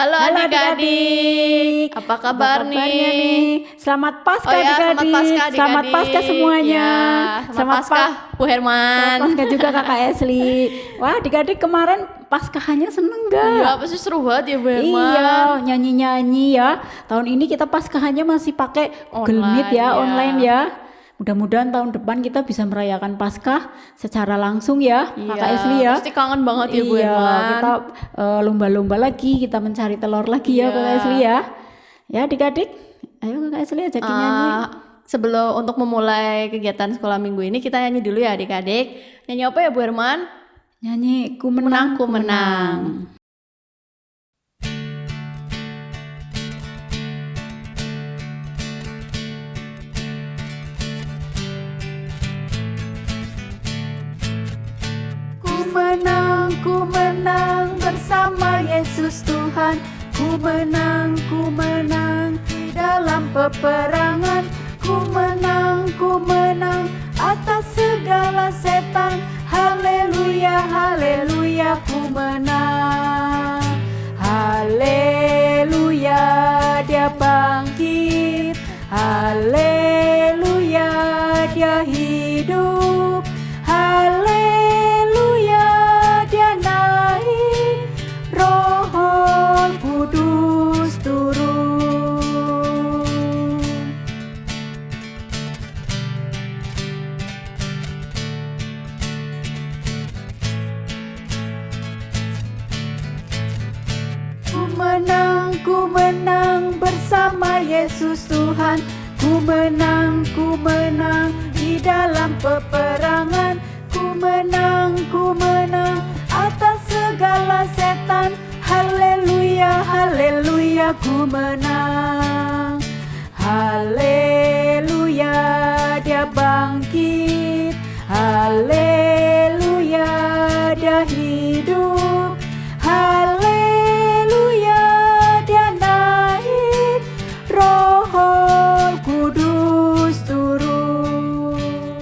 Halo Halo adik-adik, adik-adik, apa kabar kabarnya nih? Selamat Paskah Oh ya, selamat adik-adik. Paskah Selamat adik-adik. Paskah semuanya. Ya, selamat Paskah, Bu Selamat Herman. Paskah juga Kakak Esli. Wah, adik-adik kemarin Paskahannya seneng Iya, gak? pasti seru banget ya Bu Iya, Herman. nyanyi-nyanyi ya. Tahun ini kita Paskahannya masih pakai Google Meet Online ya, ya. online ya. Mudah-mudahan tahun depan kita bisa merayakan Paskah secara langsung ya, Iya, Kakak Esli ya. pasti kangen banget ya Bu Iya, Herman. kita lomba-lomba lagi, kita mencari telur lagi ya, Iya. Kakak Esli ya. Ya, adik-adik, ayo Kakak Esli ajakin nyanyi. Sebelum untuk memulai kegiatan sekolah minggu ini, kita nyanyi dulu ya adik-adik. Nyanyi apa ya Bu Herman? Nyanyi ku menang, Menang, ku menang. Ku menang bersama Yesus Tuhan. Ku menang di dalam peperangan. Ku menang atas segala setan. Haleluya, haleluya, ku menang. Haleluya, dia bangkit. Haleluya, dia hidup. Haleluya, dia naik. Roh Kudus turun. Ku menang bersama Yesus Tuhan. Ku menang di dalam peperangan. Ku menang atas segala setan. Haleluya, haleluya, ku menang. Haleluya, dia bangkit. Haleluya, dia hidup. Haleluya, dia naik. Roh Kudus turun.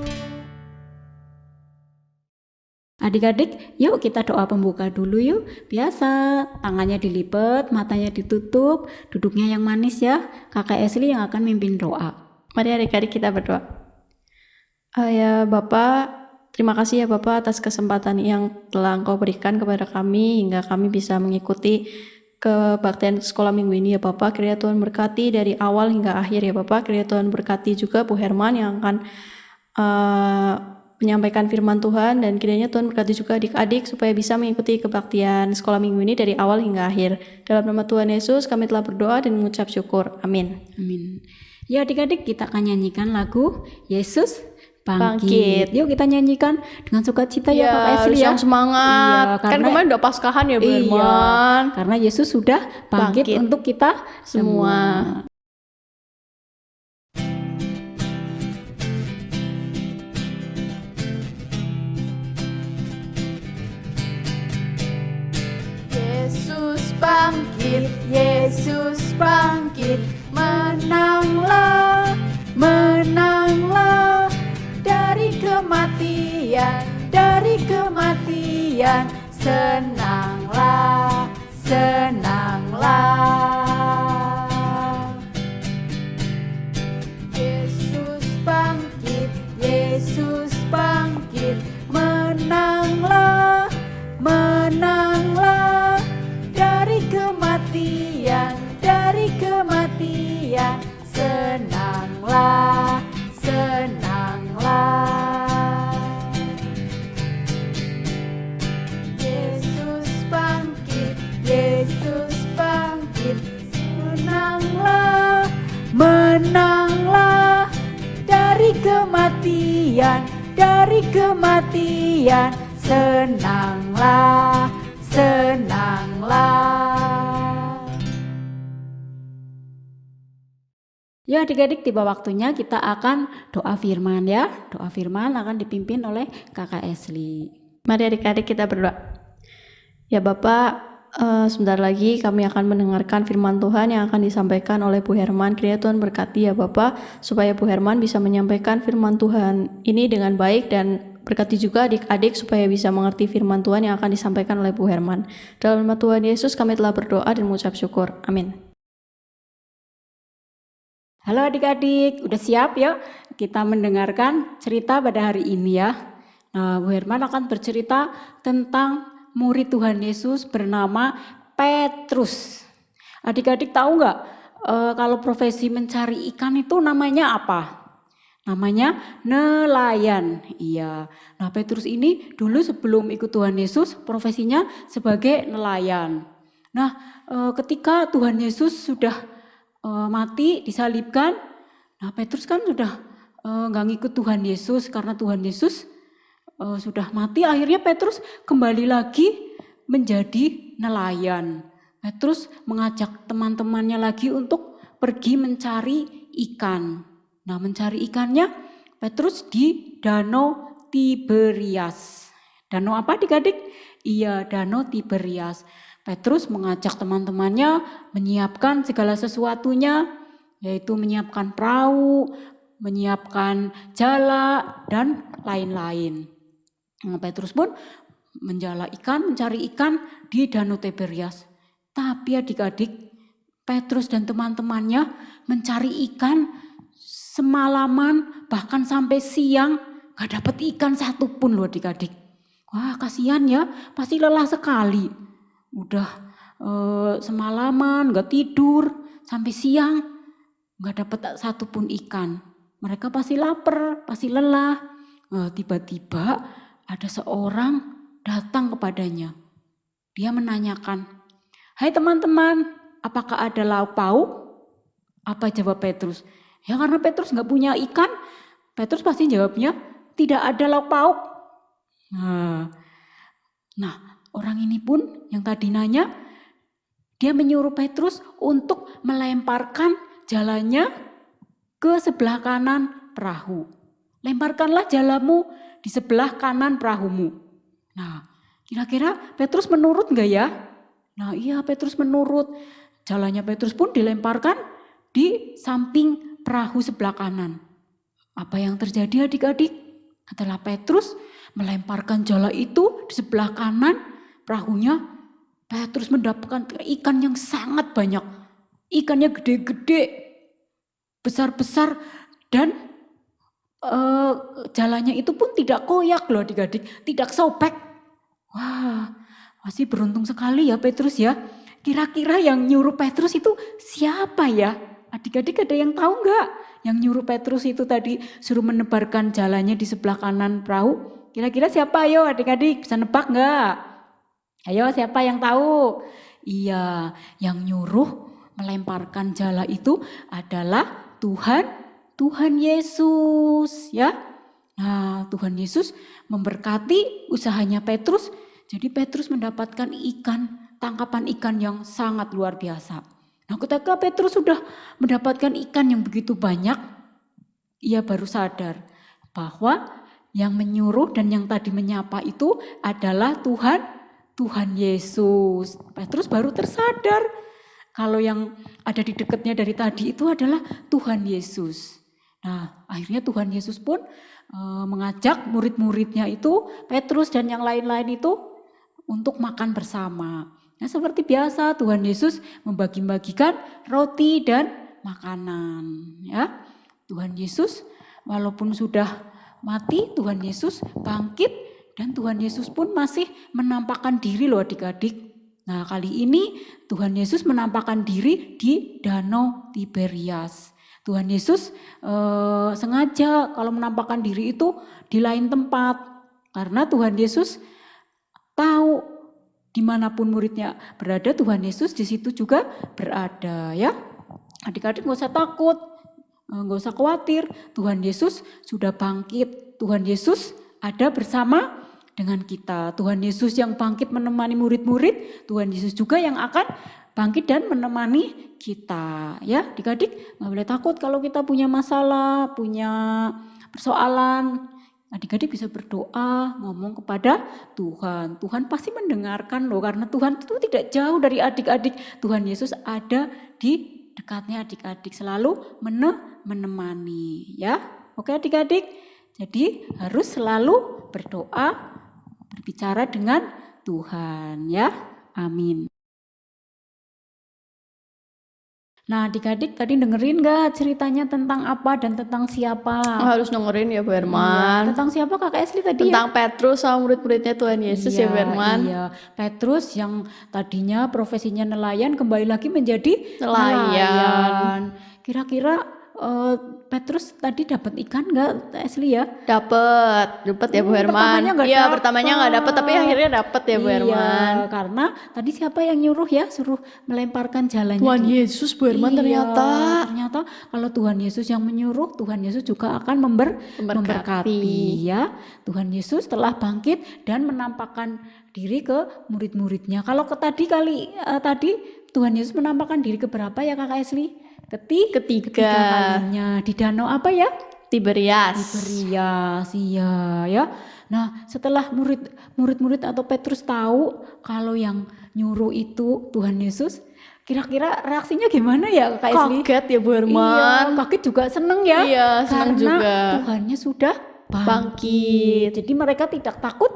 Adik-adik, yuk kita doa pembuka dulu yuk. Biasa, tangannya dilipat, matanya ditutup, duduknya yang manis ya. Kakak Esli yang akan mimpin doa. Mari adik-adik kita berdoa. Ya Bapak, terima kasih ya Bapak atas kesempatan yang telah Engkau berikan kepada kami hingga kami bisa mengikuti kebaktian sekolah minggu ini ya Bapak. Kiranya Tuhan berkati dari awal hingga akhir ya Bapak. Kiranya Tuhan berkati juga Bu Herman yang akan menyampaikan firman Tuhan, dan kiranya Tuhan berkati juga adik-adik supaya bisa mengikuti kebaktian sekolah minggu ini dari awal hingga akhir. Dalam nama Tuhan Yesus kami telah berdoa dan mengucap syukur. Amin. Amin. Ya adik-adik, kita akan nyanyikan lagu Yesus Bangkit. Yuk kita nyanyikan dengan sukacita ya Kakak Esli harus ya. yang semangat. Iya, Kan kemarin udah Paskahan ya Bu Herman. Karena Yesus sudah bangkit untuk kita semua. Yesus bangkit, menanglah dari kematian, senanglah. Yesus bangkit, menanglah dari kematian, senanglah. Yesus bangkit, menanglah dari kematian, senanglah. Ya adik-adik, tiba waktunya kita akan doa firman ya. Doa firman akan dipimpin oleh Kakak Esli. Mari adik-adik kita berdoa. Ya Bapak, sebentar lagi kami akan mendengarkan firman Tuhan yang akan disampaikan oleh Bu Herman. Kiranya Tuhan berkati ya Bapak, supaya Bu Herman bisa menyampaikan firman Tuhan ini dengan baik dan Berkati juga adik-adik supaya bisa mengerti firman Tuhan yang akan disampaikan oleh Bu Herman. Dalam nama Tuhan Yesus kami telah berdoa dan mengucap syukur. Amin. Halo adik-adik, udah siap ya? Kita mendengarkan cerita pada hari ini ya. Nah, Bu Herman akan bercerita tentang murid Tuhan Yesus bernama Petrus. Adik-adik tahu nggak kalau profesi mencari ikan itu namanya apa? Namanya nelayan. Iya. Nah, Petrus ini dulu sebelum ikut Tuhan Yesus profesinya sebagai nelayan. Nah, ketika Tuhan Yesus sudah mati disalibkan, nah Petrus kan sudah nggak ngikut Tuhan Yesus karena Tuhan Yesus sudah mati. Akhirnya Petrus kembali lagi menjadi nelayan. Petrus mengajak teman-temannya lagi untuk pergi mencari ikan. Nah, mencari ikannya Petrus di Danau Tiberias. Danau apa adik-adik? Iya, Danau Tiberias. Petrus mengajak teman-temannya menyiapkan segala sesuatunya, yaitu menyiapkan perahu, menyiapkan jala, dan lain-lain. Nah, Petrus pun menjala ikan, mencari ikan di Danau Tiberias. Tapi adik-adik, Petrus dan teman-temannya mencari ikan semalaman, bahkan sampai siang, gak dapat ikan satupun loh adik-adik. Wah, kasihan ya, pasti lelah sekali. Udah semalaman gak tidur, sampai siang gak dapat satupun ikan. Mereka pasti lapar, pasti lelah. Tiba-tiba ada seorang datang kepadanya. Dia menanyakan, "Hai teman-teman, apakah ada lauk pauk?" Apa jawab Petrus? Ya karena Petrus gak punya ikan, Petrus pasti jawabnya, "Tidak ada lauk pauk." Nah, orang ini pun yang tadi nanya, dia menyuruh Petrus untuk melemparkan jalannya ke sebelah kanan perahu. Lemparkanlah jalamu di sebelah kanan perahumu. Nah, kira-kira Petrus menurut gak ya? Nah iya, Petrus menurut. Jalannya Petrus pun dilemparkan di samping perahu sebelah kanan. Apa yang terjadi adik-adik? Setelah Petrus melemparkan jala itu di sebelah kanan perahunya, Petrus mendapatkan ikan yang sangat banyak. Ikannya gede-gede, besar-besar, dan jalannya itu pun tidak koyak loh adik-adik, tidak sobek. Wah, masih beruntung sekali ya Petrus ya. Kira-kira yang nyuruh Petrus itu siapa ya? Adik-adik ada yang tahu nggak? Yang nyuruh Petrus itu tadi suruh menebarkan jalannya di sebelah kanan perahu. Kira-kira siapa? Ayo adik-adik, bisa nebak nggak? Ayo siapa yang tahu? Iya, yang nyuruh melemparkan jala itu adalah Tuhan Yesus ya. Nah, Tuhan Yesus memberkati usahanya Petrus. Jadi Petrus mendapatkan tangkapan ikan yang sangat luar biasa. Nah, ketika Petrus sudah mendapatkan ikan yang begitu banyak, ia baru sadar bahwa yang menyuruh dan yang tadi menyapa itu adalah Tuhan Yesus. Petrus baru tersadar kalau yang ada di dekatnya dari tadi itu adalah Tuhan Yesus. Nah, akhirnya Tuhan Yesus pun mengajak murid-muridnya itu, Petrus dan yang lain-lain itu untuk makan bersama. Nah, seperti biasa Tuhan Yesus membagi-bagikan roti dan makanan. Ya, Tuhan Yesus walaupun sudah mati, Tuhan Yesus bangkit dan Tuhan Yesus pun masih menampakkan diri loh adik-adik. Nah, kali ini Tuhan Yesus menampakkan diri di Danau Tiberias. Tuhan Yesus sengaja kalau menampakkan diri itu di lain tempat. Karena Tuhan Yesus tahu dimanapun muridnya berada, Tuhan Yesus di situ juga berada ya. Adik-adik gak usah takut, gak usah khawatir. Tuhan Yesus sudah bangkit. Tuhan Yesus ada bersama dengan kita. Tuhan Yesus yang bangkit menemani murid-murid, Tuhan Yesus juga yang akan bangkit dan menemani kita. Ya, adik-adik gak boleh takut kalau kita punya masalah, punya persoalan. Adik-adik bisa berdoa, ngomong kepada Tuhan. Tuhan pasti mendengarkan loh, karena Tuhan itu tidak jauh dari adik-adik. Tuhan Yesus ada di dekatnya adik-adik, selalu menemani ya. Oke adik-adik, Jadi harus selalu berdoa, berbicara dengan Tuhan ya. Amin. Nah, adik-adik tadi dengerin gak ceritanya tentang apa dan tentang siapa? Harus dengerin ya Bu Iya, Herman. tentang siapa Kakak Esli tadi ya? Tentang Petrus sama murid-muridnya Tuhan Yesus ya Bu Herman. Iya, Petrus yang tadinya profesinya nelayan kembali lagi menjadi Nelayan. nelayan. Kira-kira Petrus tadi dapat ikan nggak Esli ya? Dapat ya Bu Herman. Pertamanya nggak Iya, dapet. pertamanya nggak dapat tapi akhirnya dapat ya Bu Herman. Iya, karena tadi siapa yang nyuruh ya? Suruh melemparkan jalannya. Tuhan Yesus Bu Herman ternyata. Ternyata kalau Tuhan Yesus yang menyuruh, Tuhan Yesus juga akan memberkati ya. Tuhan Yesus telah bangkit dan menampakkan diri ke murid-muridnya. Kalau tadi Tuhan Yesus menampakkan diri ke berapa ya Kakak Esli? Ketiga kalinya di danau apa ya? Tiberias. Iya ya. Nah, setelah murid-murid atau Petrus tahu kalau yang nyuruh itu Tuhan Yesus, kira-kira reaksinya gimana ya Kak Esli? Kaget ya Bu Herman. Iya, kaget juga seneng ya. Iya, seneng karena juga. Tuhannya sudah bangkit. Jadi mereka tidak takut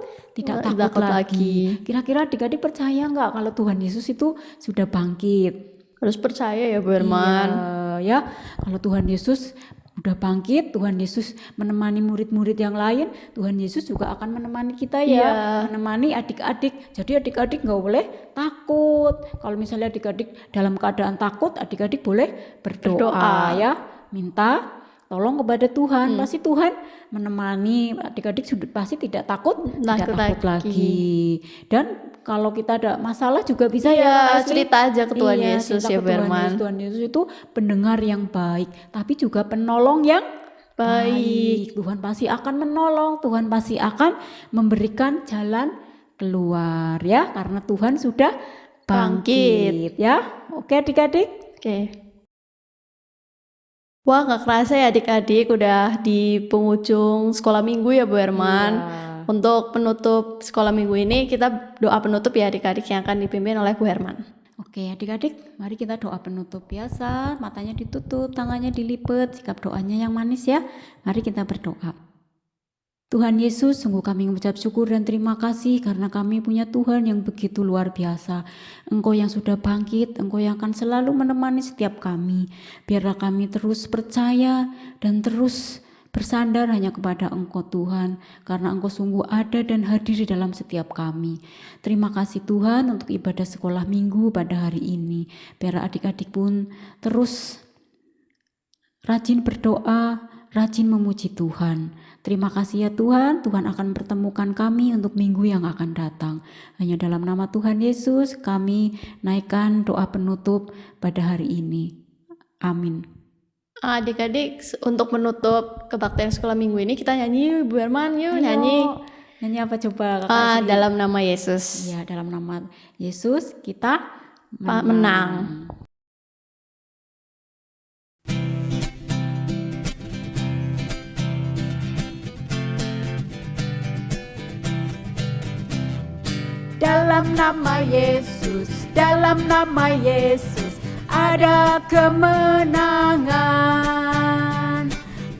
lagi. Kira-kira adik-adik percaya nggak kalau Tuhan Yesus itu sudah bangkit? Harus percaya ya Bu Herman. Iya, ya. Kalau Tuhan Yesus udah bangkit, Tuhan Yesus menemani murid-murid yang lain, Tuhan Yesus juga akan menemani kita ya. Iya. Menemani adik-adik. Jadi adik-adik nggak boleh takut. Kalau misalnya adik-adik dalam keadaan takut, adik-adik boleh berdoa ya. Minta tolong kepada Tuhan. Pasti Tuhan menemani adik-adik, pasti tidak takut lagi. Dan kalau kita ada masalah juga bisa ya cerita aja ke Tuhan Yesus ya Bu Herman. Tuhan Yesus itu pendengar yang baik, tapi juga penolong yang baik. Tuhan pasti akan menolong, Tuhan pasti akan memberikan jalan keluar ya, karena Tuhan sudah bangkit ya. Oke adik-adik? Oke. Wah, gak kerasa ya adik-adik udah di penghujung sekolah minggu ya Bu Herman. Iya. Untuk penutup sekolah minggu ini kita doa penutup ya adik-adik yang akan dipimpin oleh Bu Herman. Oke adik-adik, mari kita doa penutup biasa, matanya ditutup, tangannya dilipat, sikap doanya yang manis ya. Mari kita berdoa. Tuhan Yesus, sungguh kami mengucap syukur dan terima kasih karena kami punya Tuhan yang begitu luar biasa. Engkau yang sudah bangkit, Engkau yang akan selalu menemani setiap kami. Biarlah kami terus percaya dan terus bersandar hanya kepada Engkau Tuhan, karena Engkau sungguh ada dan hadir di dalam setiap kami. Terima kasih Tuhan untuk ibadah sekolah minggu pada hari ini. Biar adik-adik pun terus rajin berdoa, rajin memuji Tuhan. Terima kasih ya Tuhan, Tuhan akan pertemukan kami untuk minggu yang akan datang. Hanya dalam nama Tuhan Yesus kami naikkan doa penutup pada hari ini. Amin. Adik-adik, untuk menutup kebaktian sekolah minggu ini kita nyanyi Bu Herman, yuk nyanyi. Nyanyi apa coba Kakak? Dalam nama Yesus. Ya, dalam nama Yesus kita menang. Dalam nama Yesus, dalam nama Yesus ada kemenangan.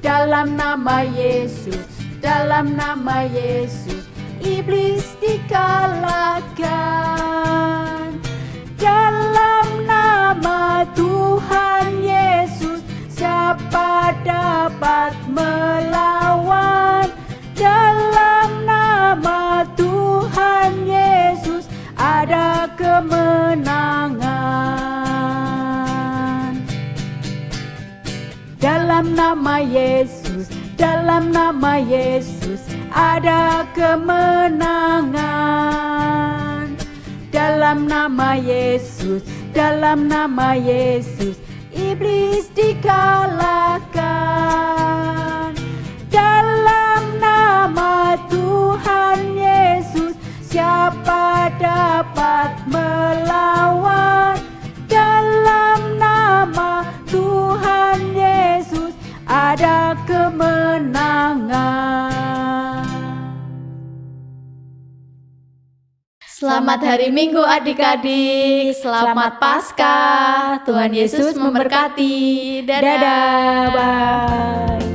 Dalam nama Yesus, dalam nama Yesus iblis dikalahkan. Dalam nama Tuhan Yesus siapa dapat melawan? Dalam nama Tuhan Yesus ada kemenangan. Dalam nama Yesus, dalam nama Yesus ada kemenangan. Dalam nama Yesus, dalam nama Yesus iblis dikalahkan. Dalam nama Tuhan Yesus siapa dapat melawan? Dalam nama Tuhan Yesus ada kemenangan. Selamat hari Minggu adik-adik. Selamat Paskah. Tuhan Yesus memberkati. Dadah. Bye.